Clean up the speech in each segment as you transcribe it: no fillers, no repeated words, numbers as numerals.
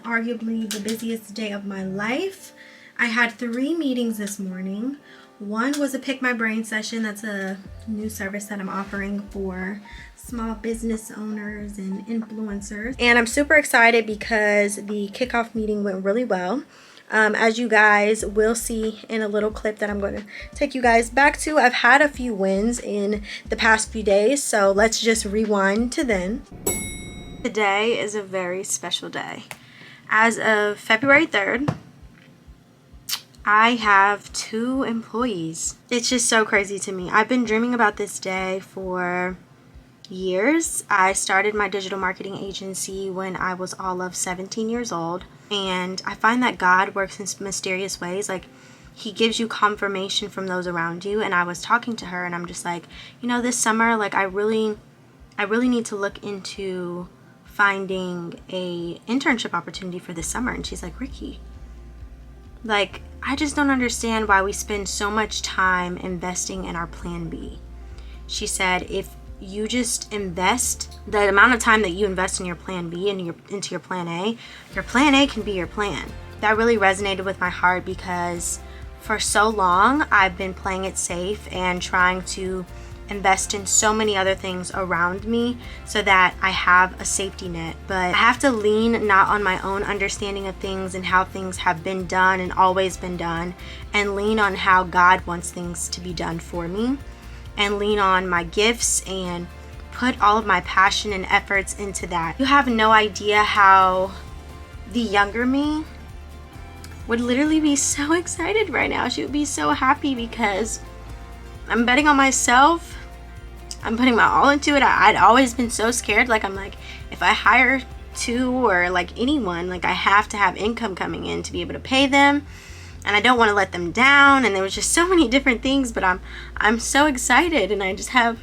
arguably the busiest day of my life. I had 3 meetings this morning. One was a Pick My Brain session. That's a new service that I'm offering for small business owners and influencers. And I'm super excited because the kickoff meeting went really well. As you guys will see in a little clip that I'm going to take you guys back to, I've had a few wins in the past few days, so let's just rewind to then. Today is a very special day. As of February 3rd, I have 2 employees. It's just so crazy to me. I've been dreaming about this day for years. I started my digital marketing agency when I was all of 17 years old. And I find that God works in mysterious ways. Like, he gives you confirmation from those around you. And I was talking to her and I'm just like, you know, this summer, like, I really need to look into finding a internship opportunity for this summer. And she's like, Rikki, like, I just don't understand why we spend so much time investing in our plan B. She said, if you just invest the amount of time that you invest in your plan B and into your plan A can be your plan. That really resonated with my heart because for so long I've been playing it safe and trying to invest in so many other things around me so that I have a safety net. But I have to lean not on my own understanding of things and how things have been done and always been done, and lean on how God wants things to be done for me, and lean on my gifts and put all of my passion and efforts into that. You have no idea how the younger me would literally be so excited right now. She would be so happy because I'm betting on myself. I'm putting my all into it. I'd always been so scared. Like, I'm like, if I hire 2 or like anyone, like, I have to have income coming in to be able to pay them. And I don't want to let them down. And there was just so many different things, but I'm so excited and I just have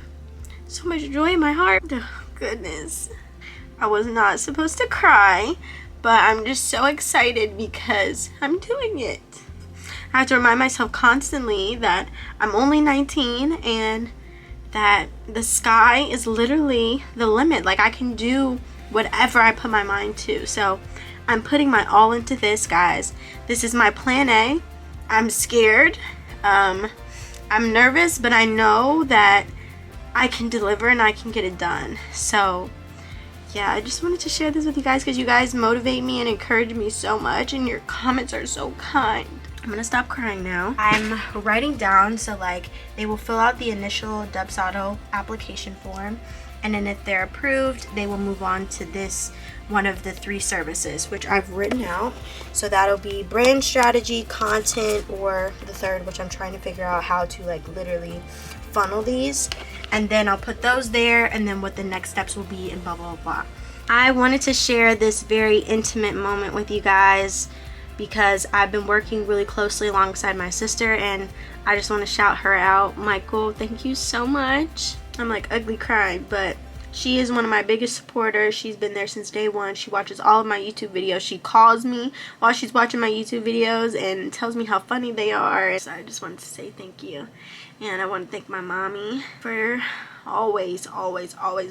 so much joy in my heart. Oh, goodness. I was not supposed to cry, but I'm just so excited because I'm doing it. I have to remind myself constantly that I'm only 19 and that the sky is literally the limit. Like, I can do whatever I put my mind to. So I'm putting my all into this, guys. This is my plan A. I'm scared. I'm nervous, but I know that I can deliver and I can get it done. So yeah, I just wanted to share this with you guys because you guys motivate me and encourage me so much, and your comments are so kind. I'm gonna stop crying now. I'm writing down, so like, they will fill out the initial Dubsado application form, and then if they're approved, they will move on to this one of the 3 services, which I've written out. So that'll be brand strategy, content, or the third, which I'm trying to figure out how to like literally funnel these. And then I'll put those there, and then what the next steps will be, and blah, blah, blah. I wanted to share this very intimate moment with you guys because I've been working really closely alongside my sister, and I just want to shout her out. Michael, thank you so much. I'm like ugly crying, but she is one of my biggest supporters. She's been there since day one. She watches all of my YouTube videos. She calls me while she's watching my YouTube videos and tells me how funny they are. So I just wanted to say thank you. And I want to thank my mommy for always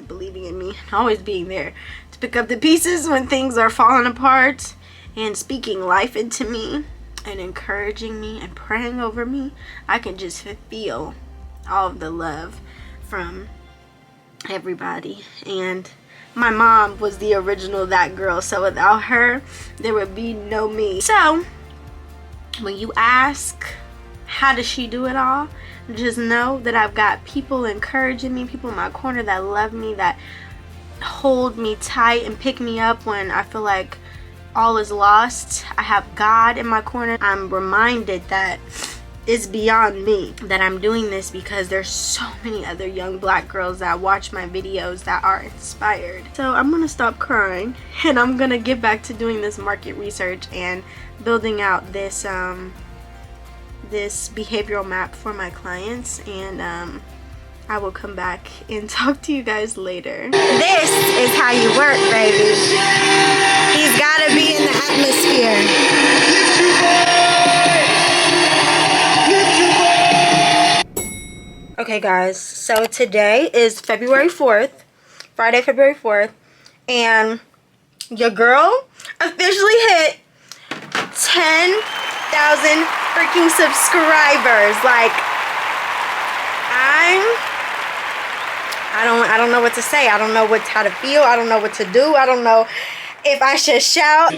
believing in me, and always being there to pick up the pieces when things are falling apart, and speaking life into me and encouraging me and praying over me. I can just feel all of the love from everybody. And my mom was the original that girl, so without her there would be no me. So when you ask how does she do it all, just know that I've got people encouraging me, people in my corner that love me, that hold me tight and pick me up when I feel like all is lost. I have God in my corner. I'm reminded that it's beyond me, that I'm doing this because there's so many other young black girls that watch my videos that are inspired. So I'm gonna stop crying and I'm gonna get back to doing this market research and building out this this behavioral map for my clients, and I will come back and talk to you guys later. This is how you work, baby. He's gotta be in the atmosphere. Okay guys, so today is February 4th, Friday, February 4th, and Your girl officially hit 10,000 freaking subscribers. Like, I don't know what to say. I don't know how to feel. I don't know what to do. I don't know if I should shout.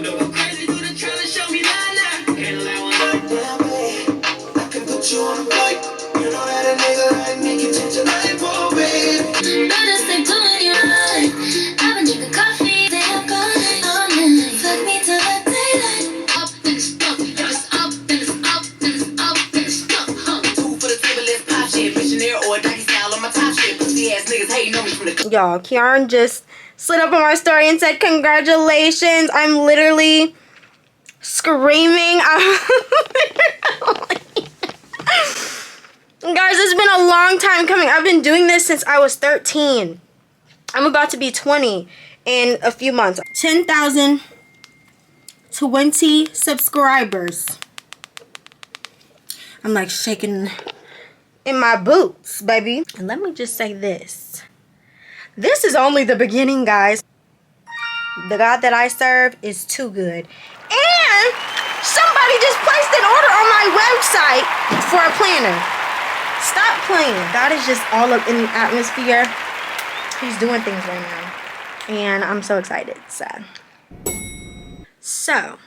Y'all, Kiaran just slid up on my story and said, congratulations. I'm literally screaming. Guys, it's been a long time coming. I've been doing this since I was 13. I'm about to be 20 in a few months. 10,020 subscribers. I'm like shaking in my boots, baby. And let me just say this. This is only the beginning, guys. The God that I serve is too good. And somebody just placed an order on my website for a planner. Stop playing. God is just all up in the atmosphere. He's doing things right now. And I'm so excited. So,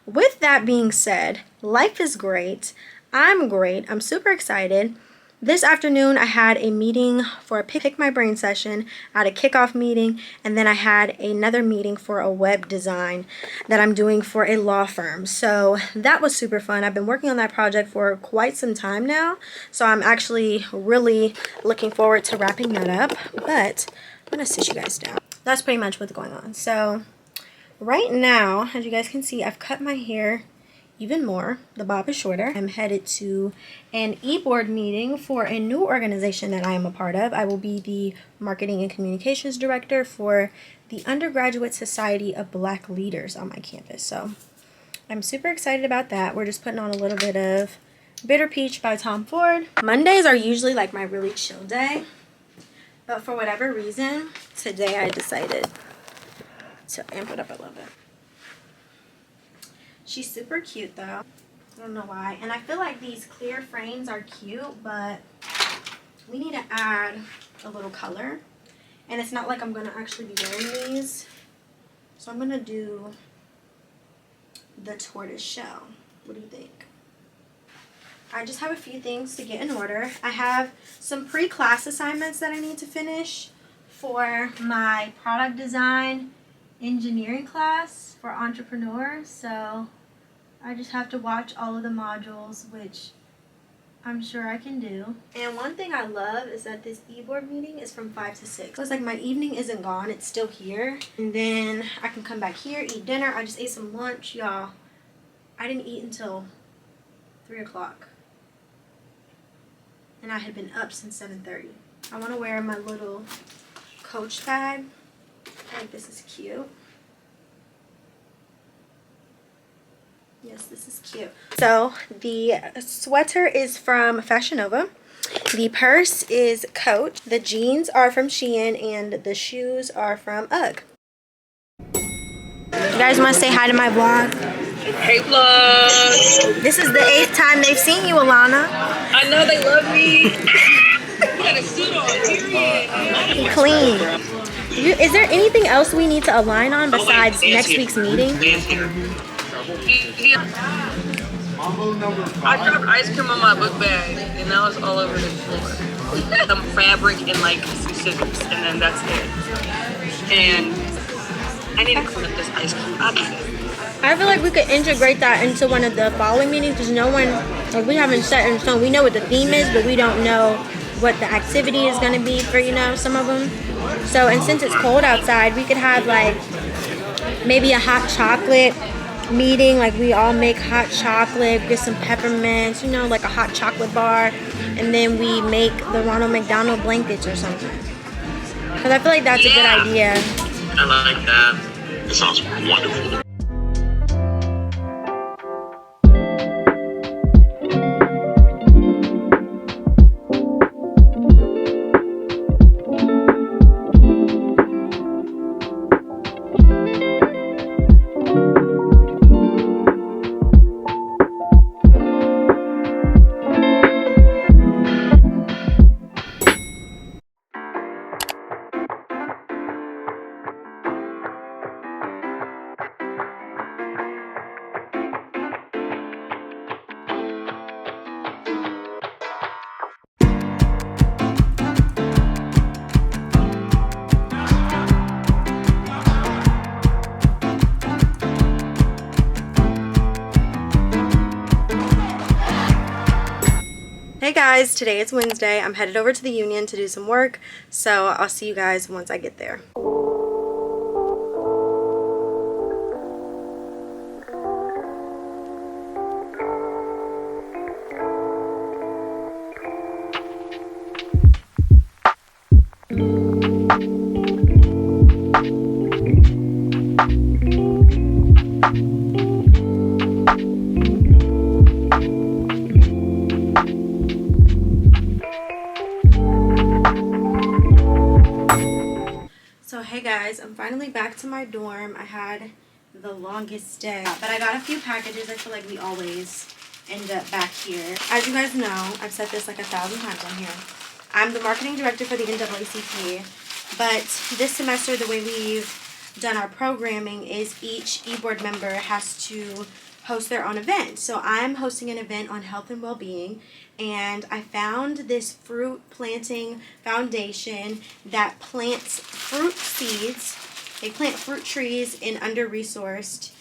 with that being said, life is great. I'm great. I'm super excited. This afternoon, I had a meeting for a Pick My Brain session. I had a kickoff meeting, and then I had another meeting for a web design that I'm doing for a law firm. So that was super fun. I've been working on that project for quite some time now, so I'm actually really looking forward to wrapping that up. But I'm gonna sit you guys down. That's pretty much what's going on. So right now, as you guys can see, I've cut my hair even more. The bob is shorter. I'm headed to an Eboard meeting for a new organization that I am a part of. I will be the marketing and communications director for the Undergraduate Society of Black Leaders on my campus. So I'm super excited about that. We're just putting on a little bit of Bitter Peach by Tom Ford. Mondays are usually like my really chill day, but for whatever reason, today I decided to amp it up a little bit. She's super cute though. I don't know why. And I feel like these clear frames are cute, but we need to add a little color. And it's not like I'm going to actually be wearing these. So I'm going to do the tortoise shell. What do you think? I just have a few things to get in order. I have some pre-class assignments that I need to finish for my product design engineering class for entrepreneurs. So I just have to watch all of the modules, which I'm sure I can do. And one thing I love is that this Eboard meeting is from 5 to 6. So it's like my evening isn't gone, it's still here. And then I can come back here, eat dinner. I just ate some lunch, y'all. I didn't eat until 3 o'clock. And I had been up since 7:30. I want to wear my little Coach bag. I think this is cute. Yes, this is cute. So the sweater is from Fashion Nova. The purse is Coach. The jeans are from Shein, and the shoes are from UGG. You guys want to say hi to my vlog? Hey vlog! This is the 8th time they've seen you, Alana. I know they love me. You got a suit on, period. Clean. Is there anything else we need to align on besides next week's meeting? I dropped ice cream on my book bag, and now it's all over the floor. Some fabric and like some scissors, and then that's it. And I need to clean up this ice cream. I'll do that. I feel like we could integrate that into one of the following meetings, because no one, like, we haven't set in stone. We know what the theme is, but we don't know what the activity is going to be for, you know, some of them. So, and since it's cold outside, we could have like maybe a hot chocolate meeting. Like, we all make hot chocolate, get some peppermints, you know, like a hot chocolate bar, and then we make the Ronald McDonald blankets or something. Because I feel like that's a good idea. I like that. It sounds wonderful. Hey guys, today it's Wednesday. I'm headed over to the union to do some work, so I'll see you guys once I get there. So hey guys, I'm finally back to my dorm. I had the longest day, but I got a few packages. I feel like we always end up back here. As you guys know, I've said this like 1,000 times on here. I'm the marketing director for the NAACP, but this semester the way we've done our programming is each Eboard member has to host their own event. So I'm hosting an event on health and well-being, and I found this fruit planting foundation that plants fruit seeds. They plant fruit trees in under-resourced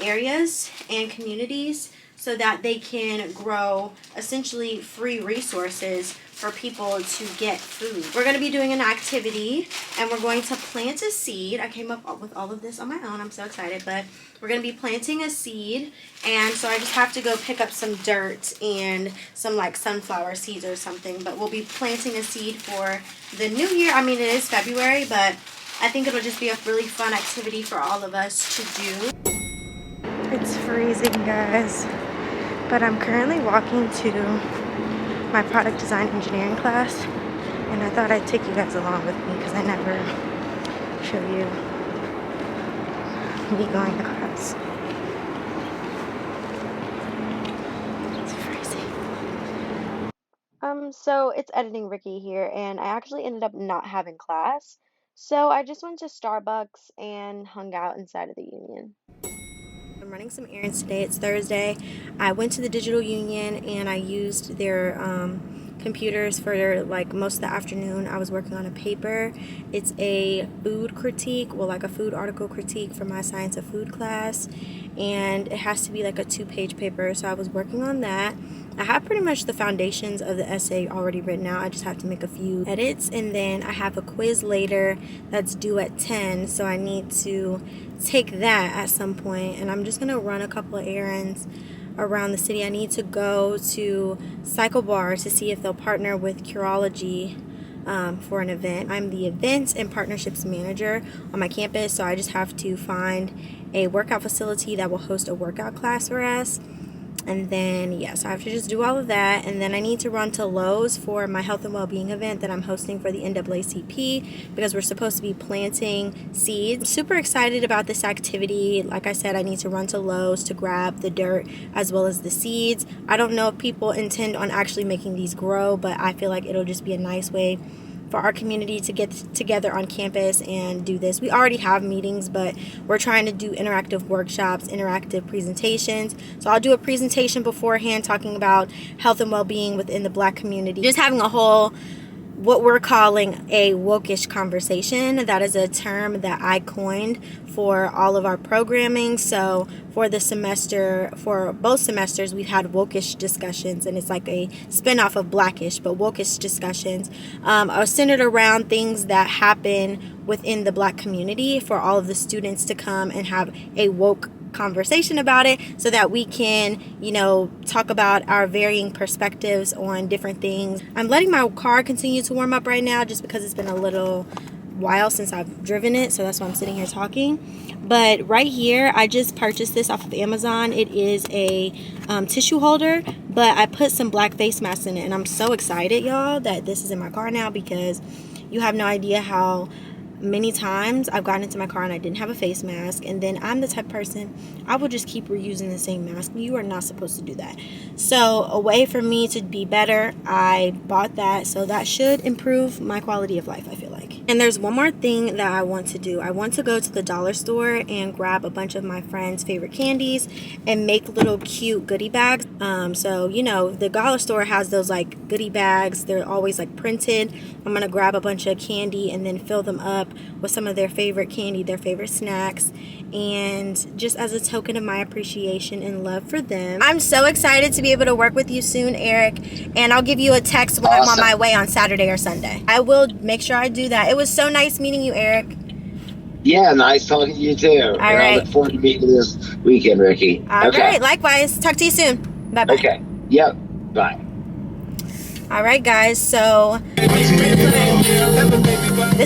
areas and communities so that they can grow essentially free resources for people to get food. We're going to be doing an activity and we're going to plant a seed. I came up with all of this on my own. I'm so excited, but we're going to be planting a seed, and so I just have to go pick up some dirt and some like sunflower seeds or something, but we'll be planting a seed for the new year. I mean, it is February, but I think it'll just be a really fun activity for all of us to do. It's freezing, guys, but I'm currently walking to my product design engineering class, and I thought I'd take you guys along with me because I never show you me going to class. It's freezing. So it's editing Rikki here, and I actually ended up not having class, so I just went to Starbucks and hung out inside of the union. I'm running some errands today. It's Thursday. I went to the digital union and I used their computers for like most of the afternoon. I was working on a paper. It's a food critique, well, like a food article critique for my science of food class, and it has to be like a 2-page paper, so I was working on that. I have pretty much the foundations of the essay already written out. I just have to make a few edits, and then I have a quiz later that's due at 10, so I need to take that at some point, and I'm just gonna run a couple of errands around the city. I need to go to Cycle Bar to see if they'll partner with Curology for an event. I'm the events and partnerships manager on my campus, so I just have to find a workout facility that will host a workout class for us. And then, yes, I have to just do all of that. And then I need to run to Lowe's for my health and well-being event that I'm hosting for the NAACP, because we're supposed to be planting seeds. I'm super excited about this activity. Like I said, I need to run to Lowe's to grab the dirt as well as the seeds. I don't know if people intend on actually making these grow, but I feel like it'll just be a nice way for our community to get together on campus and do this. We already have meetings, but we're trying to do interactive workshops, interactive presentations. So I'll do a presentation beforehand talking about health and well-being within the Black community. Just having a whole, what we're calling a wokish conversation. That is a term that I coined for all of our programming. So for the semester, for both semesters, we've had wokish discussions, and it's like a spinoff of Blackish, but wokish discussions are centered around things that happen within the Black community for all of the students to come and have a woke conversation about it, so that we can, talk about our varying perspectives on different things. I'm letting my car continue to warm up right now just because it's been a little while since I've driven it, so that's why I'm sitting here talking. But right here, I just purchased this off of Amazon. It is a tissue holder, but I put some black face masks in it, and I'm so excited, y'all, that this is in my car now, because you have no idea how many times I've gotten into my car and I didn't have a face mask, and then I'm the type of person, I will just keep reusing the same mask. You are not supposed to do that. So a way for me to be better, I bought that, so that should improve my quality of life, I feel like. And there's one more thing that I want to do. I want to go to the dollar store and grab a bunch of my friends' favorite candies and make little cute goodie bags. So the dollar store has those like goodie bags. They're always like printed. I'm gonna grab a bunch of candy and then fill them up with some of their favorite candy, their favorite snacks, and just as a token of my appreciation and love for them. I'm so excited to be able to work with you soon, Eric, and I'll give you a text when I'm on my way on Saturday or Sunday. I will make sure I do that. It was so nice meeting you, Eric. Yeah, nice talking to you too. All right. I look forward to meeting you this weekend, Rikki. All right, likewise. Talk to you soon. Bye-bye. Okay. Yep. Bye. All right, guys, so this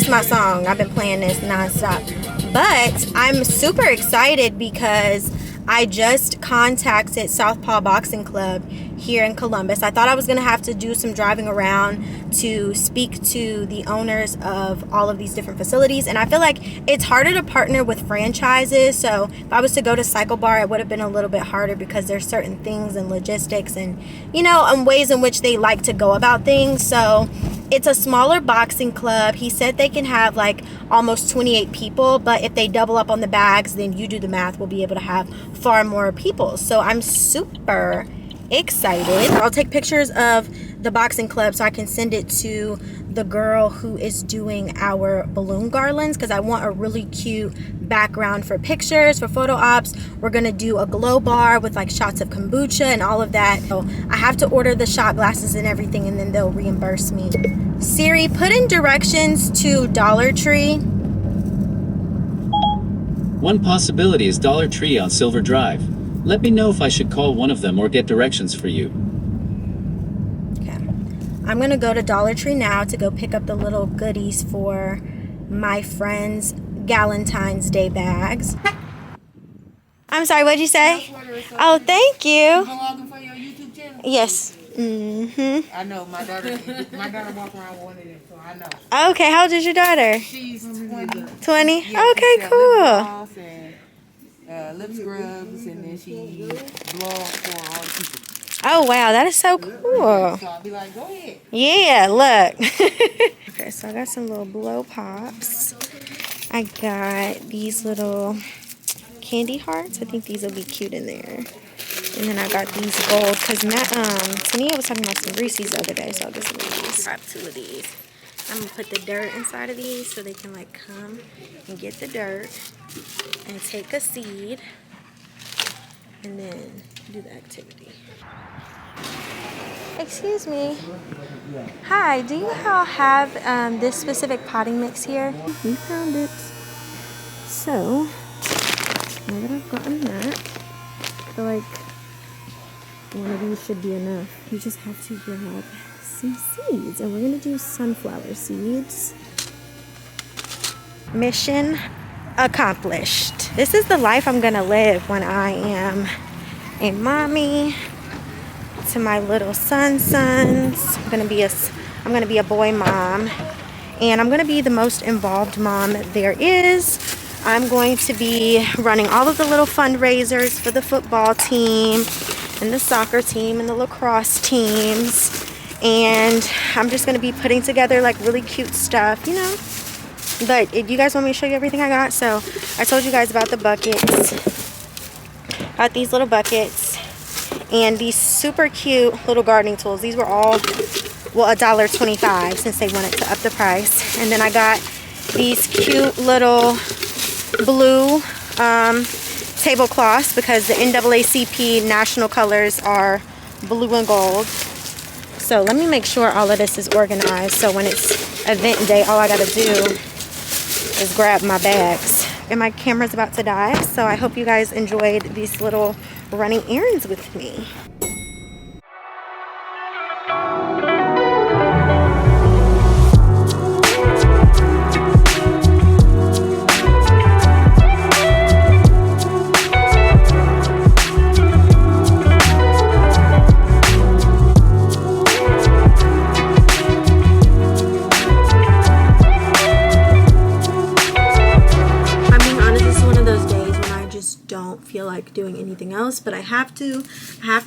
is my song. I've been playing this nonstop. But I'm super excited because I just contacted Southpaw Boxing Club here in Columbus. I thought I was going to have to do some driving around to speak to the owners of all of these different facilities, and I feel like it's harder to partner with franchises. So if I was to go to Cycle Bar, it would have been a little bit harder because there's certain things and logistics and, you know, ways in which they like to go about things. So it's a smaller boxing club. He said they can have like almost 28 people, but if they double up on the bags, then you do the math, we'll be able to have far more people. So I'm super excited. I'll take pictures of the boxing club so I can send it to the girl who is doing our balloon garlands, because I want a really cute background for pictures, for photo ops. We're gonna do a glow bar with like shots of kombucha and all of that. So I have to order the shot glasses and everything, and then they'll reimburse me. Siri, put in directions to Dollar Tree. One possibility is Dollar Tree on Silver Drive. Let me know if I should call one of them or get directions for you. Okay. I'm going to go to Dollar Tree now to go pick up the little goodies for my friend's Valentine's Day bags. I'm sorry, what'd you say? Oh, thank you. Vlogging for your YouTube channel? Yes. Mm-hmm. I know, my daughter walk around with one of them, so I know. Okay, how old is your daughter? She's 20. 20? Yeah, Okay, she cool. lip gloss and lip scrubs, and then she vlogs for all the people. Oh, wow, that is so cool. So I'll be like, go ahead. Yeah, look. Okay, so I got some little blow pops. I got these little candy hearts. I think these will be cute in there. And then I got these gold because Tania was talking about some Reese's the other day, so I'll get some of these. Grab 2 of these. I'm gonna put the dirt inside of these so they can like come and get the dirt and take a seed and then do the activity. Excuse me. Hi, do you all have this specific potting mix here? We found it. So, now that I've gotten that, I feel like one of these should be enough. You just have to grab some seeds, and we're gonna do sunflower seeds. Mission accomplished. This is the life I'm gonna live when I am a mommy to my little sons. I'm gonna be a boy mom, and I'm gonna be the most involved mom there is. I'm going to be running all of the little fundraisers for the football team and the soccer team and the lacrosse teams, and I'm just gonna be putting together like really cute stuff, you know. But if you guys want me to show you everything I got, so I told you guys about the buckets. Got these little buckets and these super cute little gardening tools. These were all, well, $1.25 since they wanted to up the price. And then I got these cute little blue tablecloths because the NAACP national colors are blue and gold. So let me make sure all of this is organized, so when it's event day, all I gotta do is grab my bags. And my camera's about to die, so I hope you guys enjoyed these little running errands with me. Feel like doing anything else, but I have to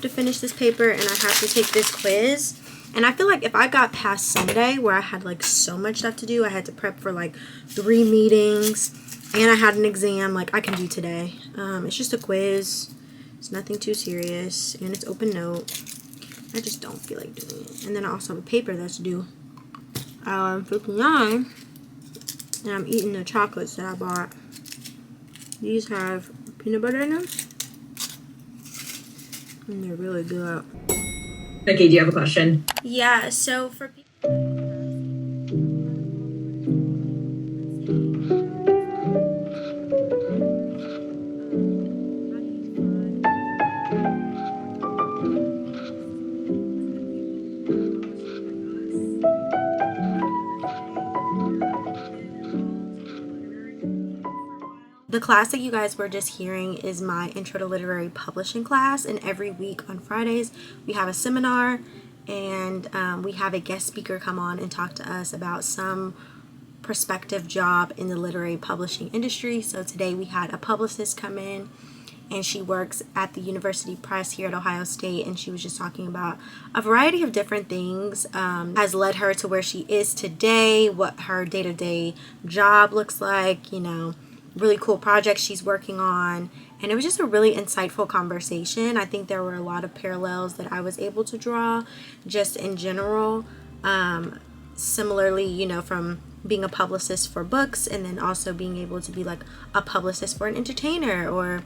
finish this paper and I have to take this quiz. And I feel like if I got past Sunday where I had like so much stuff to do, I had to prep for like 3 meetings and I had an exam, like I can do today. It's just a quiz, it's nothing too serious, and it's open note. I just don't feel like doing it. And then I also have a paper that's due 59, and I'm eating the chocolates that I bought. These have peanut butter in them. And they're really good. Rikki, do you have a question? Yeah, so for people... The class that you guys were just hearing is my Intro to Literary Publishing class, and every week on Fridays we have a seminar, and we have a guest speaker come on and talk to us about some prospective job in the literary publishing industry. So today we had a publicist come in, and she works at the University Press here at Ohio State, and she was just talking about a variety of different things has led her to where she is today, what her day-to-day job looks like, you know, really cool projects she's working on. And it was just a really insightful conversation. I think there were a lot of parallels that I was able to draw just in general. Similarly, you know, from being a publicist for books, and then also being able to be like a publicist for an entertainer, or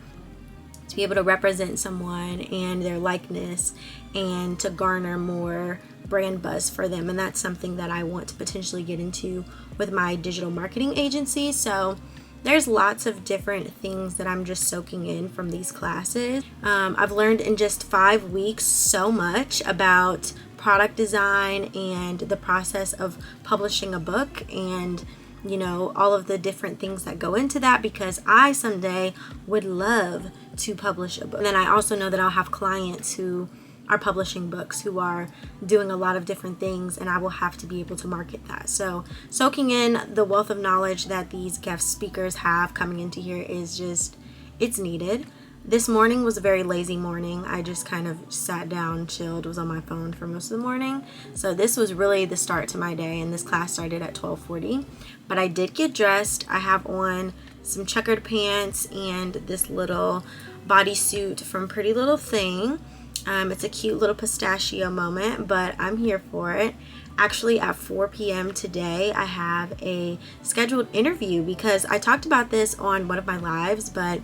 to be able to represent someone and their likeness and to garner more brand buzz for them. And that's something that I want to potentially get into with my digital marketing agency. So there's lots of different things that I'm just soaking in from these classes. I've learned in just 5 weeks so much about product design and the process of publishing a book, and you know, all of the different things that go into that, because I someday would love to publish a book. And then I also know that I'll have clients who are publishing books, who are doing a lot of different things, and I will have to be able to market that. So soaking in the wealth of knowledge that these guest speakers have coming into here is just, it's needed. This morning was a very lazy morning. I just kind of sat down, chilled, was on my phone for most of the morning. So this was really the start to my day, and this class started at 12:40. But I did get dressed. I have on some checkered pants and this little bodysuit from Pretty Little Thing. It's a cute little pistachio moment, but I'm here for it. Actually, at 4 p.m. today, I have a scheduled interview, because I talked about this on one of my lives, but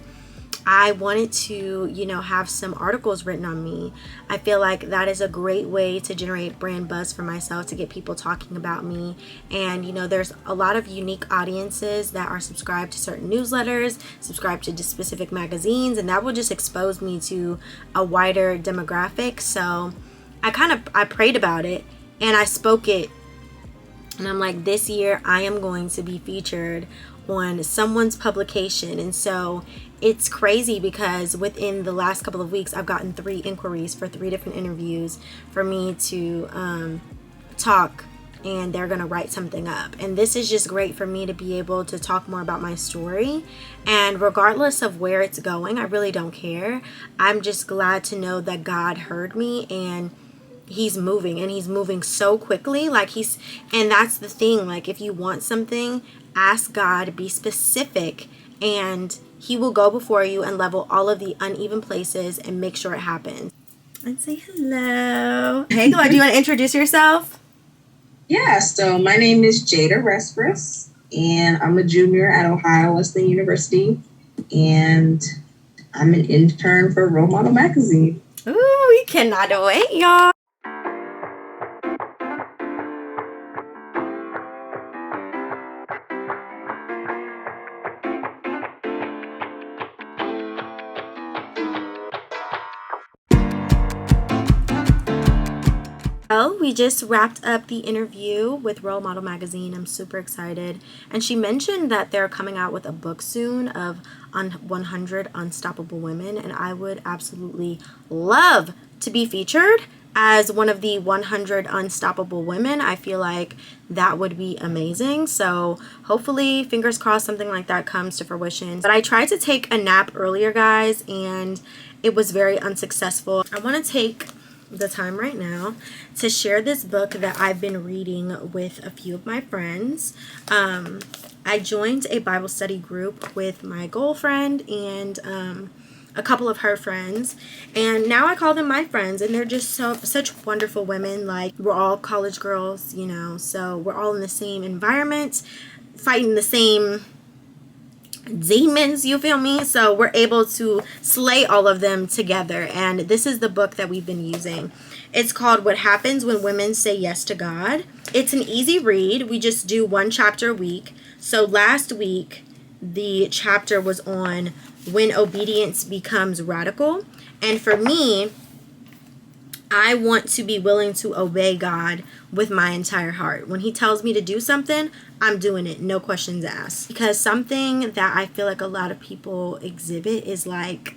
I wanted to, you know, have some articles written on me. I feel like that is a great way to generate brand buzz for myself, to get people talking about me. And, you know, there's a lot of unique audiences that are subscribed to certain newsletters, subscribed to specific magazines, and that will just expose me to a wider demographic. So I prayed about it and I spoke it. And I'm like, this year I am going to be featured on someone's publication. And so it's crazy, because within the last couple of weeks I've gotten 3 inquiries for 3 different interviews for me to talk, and they're gonna write something up. And this is just great for me to be able to talk more about my story. And regardless of where it's going, I really don't care. I'm just glad to know that God heard me, and he's moving, and he's moving so quickly. And that's the thing, like, if you want something, ask God, be specific, and he will go before you and level all of the uneven places and make sure it happens. And say hello. Hey, Glo, do you want to introduce yourself? Yeah, so my name is Jada Respress, and I'm a junior at Ohio Wesleyan University, and I'm an intern for Role Model Magazine. Ooh, we cannot wait, y'all. Well, we just wrapped up the interview with Role Model Magazine. I'm super excited. And she mentioned that they're coming out with a book soon of 100 Unstoppable Women. And I would absolutely love to be featured as one of the 100 Unstoppable Women. I feel like that would be amazing. So hopefully, fingers crossed, something like that comes to fruition. But I tried to take a nap earlier, guys, and it was very unsuccessful. I want to take the time right now to share this book that I've been reading with a few of my friends. I joined a Bible study group with my girlfriend and a couple of her friends, and now I call them my friends, and they're just such wonderful women. Like, we're all college girls, you know, so we're all in the same environment, fighting the same demons, you feel me? So we're able to slay all of them together. And this is the book that we've been using. It's called What Happens When Women Say Yes to God. It's an easy read. We just do one chapter a week. So last week the chapter was on when obedience becomes radical. And for me, I want to be willing to obey God with my entire heart. When he tells me to do something, I'm doing it, no questions asked. Because something that I feel like a lot of people exhibit is like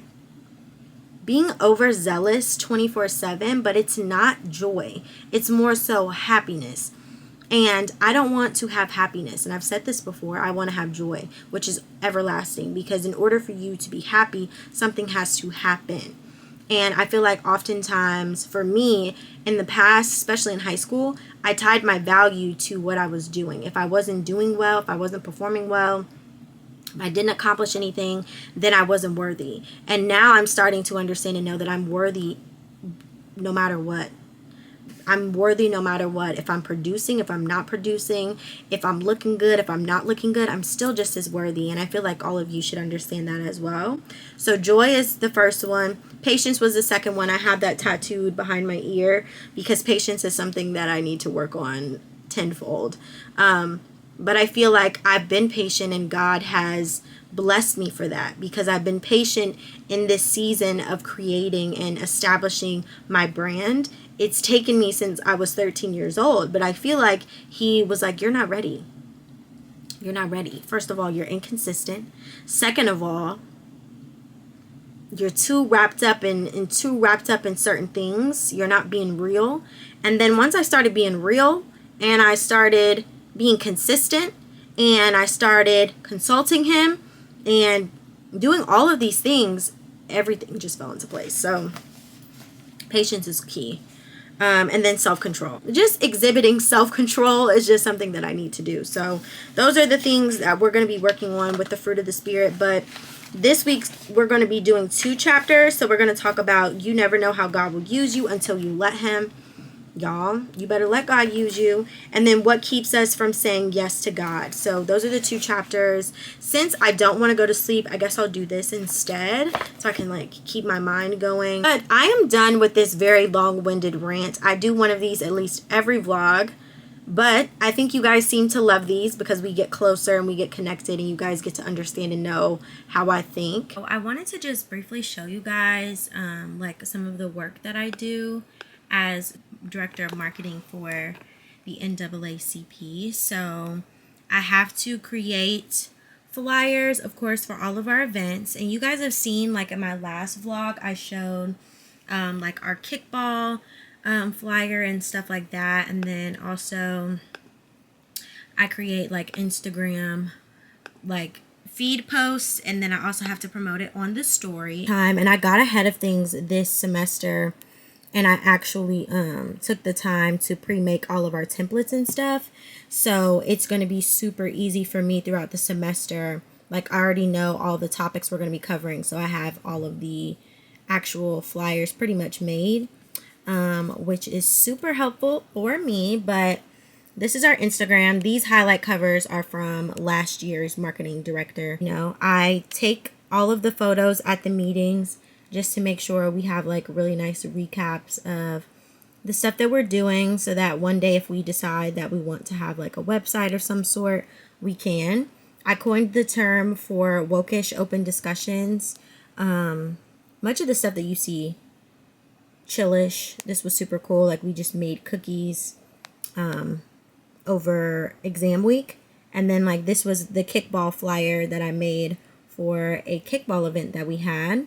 being overzealous 24/7, but it's not joy. It's more so happiness. And I don't want to have happiness. And I've said this before, I want to have joy, which is everlasting. Because in order for you to be happy, something has to happen. And I feel like oftentimes for me in the past, especially in high school, I tied my value to what I was doing. If I wasn't doing well, if I wasn't performing well, if I didn't accomplish anything, then I wasn't worthy. And now I'm starting to understand and know that I'm worthy no matter what. I'm worthy no matter what. If I'm producing, if I'm not producing, if I'm looking good, if I'm not looking good, I'm still just as worthy. And I feel like all of you should understand that as well. So joy is the first one. Patience was the second one. I have that tattooed behind my ear because patience is something that I need to work on tenfold. But I feel like I've been patient and God has blessed me for that because I've been patient in this season of creating and establishing my brand. It's taken me since I was 13 years old, but I feel like he was like, you're not ready. You're not ready. First of all, you're inconsistent. Second of all, you're too wrapped up in certain things. You're not being real. And then once I started being real and I started being consistent and I started consulting him and doing all of these things, everything just fell into place. So patience is key. And then self-control. Just exhibiting self-control is just something that I need to do. So those are the things that we're going to be working on with the fruit of the Spirit. But this week we're going to be doing 2 chapters. So we're going to talk about you never know how God will use you until you let him. Y'all, you better let God use you. And then what keeps us from saying yes to God. So those are the 2 chapters. Since I don't want to go to sleep, I guess I'll do this instead so I can like keep my mind going. But I am done with this very long-winded rant. I do one of these at least every vlog. But I think you guys seem to love these because we get closer and we get connected and you guys get to understand and know how I think. I wanted to just briefly show you guys like some of the work that I do as director of marketing for the NAACP. So I have to create flyers, of course, for all of our events. And you guys have seen, like in my last vlog, I showed like our kickball flyer and stuff like that. And then also I create like Instagram like feed posts, and then I also have to promote it on the story time. And I got ahead of things this semester. And I actually took the time to pre-make all of our templates and stuff. So it's going to be super easy for me throughout the semester. Like I already know all the topics we're going to be covering. So I have all of the actual flyers pretty much made, which is super helpful for me. But this is our Instagram. These highlight covers are from last year's marketing director. You know, I take all of the photos at the meetings just to make sure we have like really nice recaps of the stuff that we're doing so that one day if we decide that we want to have like a website of some sort, we can. I coined the term for wokish open discussions. Much of the stuff that you see chillish, this was super cool. Like we just made cookies over exam week. And then like this was the kickball flyer that I made for a kickball event that we had.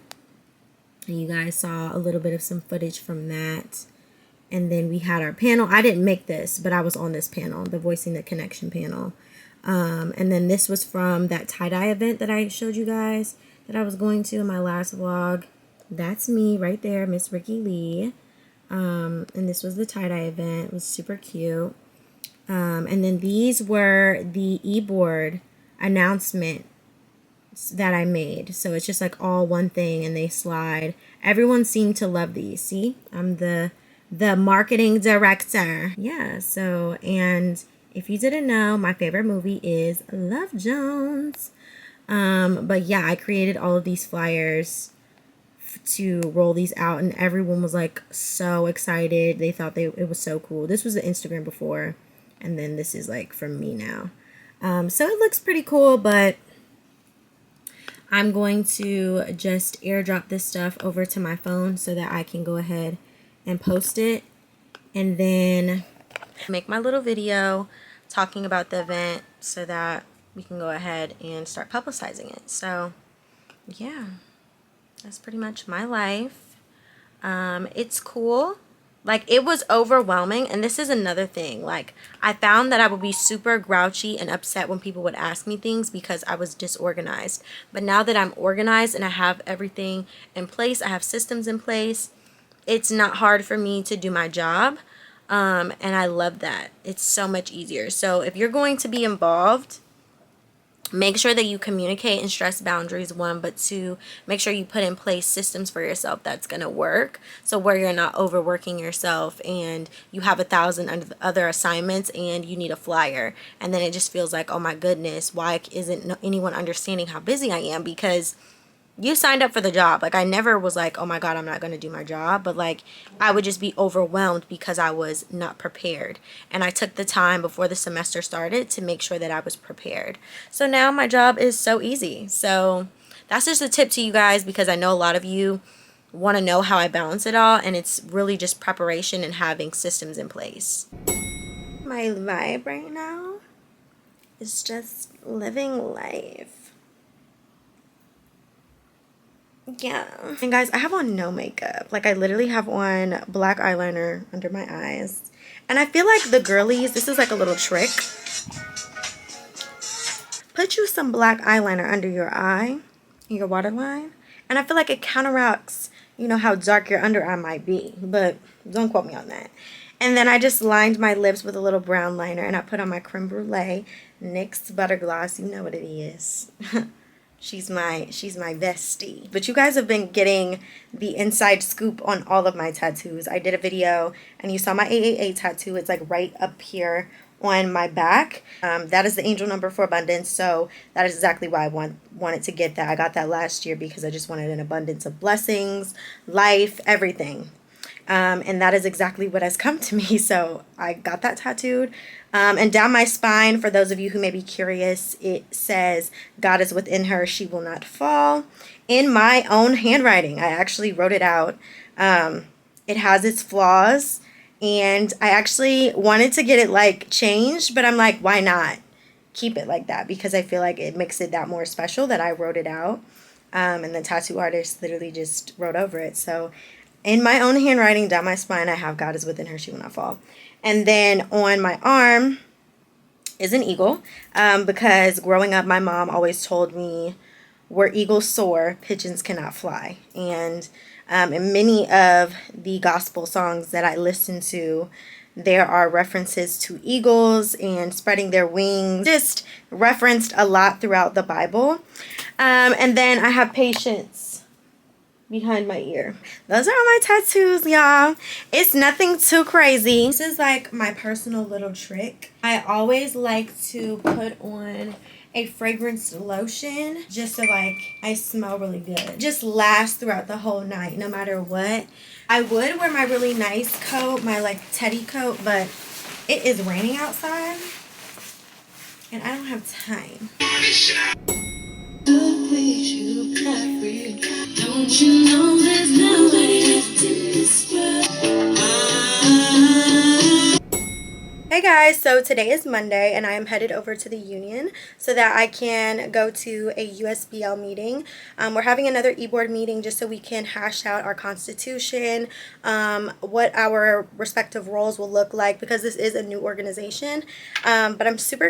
And you guys saw a little bit of some footage from that. And then we had our panel. I didn't make this, but I was on this panel, the Voicing the Connection panel. And then this was from that tie-dye event that I showed you guys that I was going to in my last vlog. That's me right there, Miss Rikki Lee. And this was the tie-dye event. It was super cute. And then these were the Eboard announcement that I made. So it's just like all one thing and they slide. Everyone seemed to love these. See, I'm the marketing director. Yeah, so, and if you didn't know, my favorite movie is Love Jones. But yeah, I created all of these flyers to roll these out, and everyone was like so excited. They thought it was so cool. This was the Instagram before, and then this is like from me now. So it looks pretty cool, but I'm going to just airdrop this stuff over to my phone so that I can go ahead and post it, and then make my little video talking about the event so that we can go ahead and start publicizing it. So yeah, that's pretty much my life. It's cool. Like, it was overwhelming, and this is another thing. Like, I found that I would be super grouchy and upset when people would ask me things because I was disorganized. But now that I'm organized and I have everything in place, I have systems in place, it's not hard for me to do my job. And I love that. It's so much easier. So if you're going to be involved, make sure that you communicate and stress boundaries, one, but two, make sure you put in place systems for yourself that's going to work. So where you're not overworking yourself and you have 1,000 other assignments and you need a flyer. And then it just feels like, oh my goodness, why isn't anyone understanding how busy I am? Because you signed up for the job. Like, I never was like, oh my God, I'm not going to do my job. But like, I would just be overwhelmed because I was not prepared. And I took the time before the semester started to make sure that I was prepared. So now my job is so easy. So that's just a tip to you guys, because I know a lot of you want to know how I balance it all. And it's really just preparation and having systems in place. My vibe right now is just living life. Yeah. And guys, I have on no makeup. Like, I literally have on black eyeliner under my eyes. And I feel like the girlies, this is like a little trick. Put you some black eyeliner under your eye, your waterline. And I feel like it counteracts, you know, how dark your under eye might be. But don't quote me on that. And then I just lined my lips with a little brown liner. And I put on my creme brulee NYX Butter Gloss. You know what it is. She's my bestie. But you guys have been getting the inside scoop on all of my tattoos. I did a video and you saw my 888 tattoo. It's like right up here on my back. That is the angel number for abundance. So that is exactly why I wanted to get that. I got that last year because I just wanted an abundance of blessings, life, everything. And that is exactly what has come to me. So I got that tattooed. And down my spine, for those of you who may be curious, it says, God is within her, she will not fall. In my own handwriting. I actually wrote it out. It has its flaws. And I actually wanted to get it like changed, but I'm like, why not keep it like that? Because I feel like it makes it that more special that I wrote it out. And the tattoo artist literally just wrote over it. So in my own handwriting, down my spine, I have God is within her, she will not fall. And then on my arm is an eagle, because growing up, my mom always told me, where eagles soar, pigeons cannot fly. And in many of the gospel songs that I listen to, there are references to eagles and spreading their wings, just referenced a lot throughout the Bible. And then I have patience behind my ear. Those are all my tattoos, y'all. It's nothing too crazy. This is like my personal little trick. I always like to put on a fragrance lotion just so like I smell really good. Just lasts throughout the whole night, no matter what. I would wear my really nice coat, my like teddy coat, but it is raining outside and I don't have time. Don't you know there's nobody left in this world? Hey guys, so today is Monday and I am headed over to the union so that I can go to a USBL meeting. We're having another Eboard meeting just so we can hash out our constitution, what our respective roles will look like, because this is a new organization. But I'm super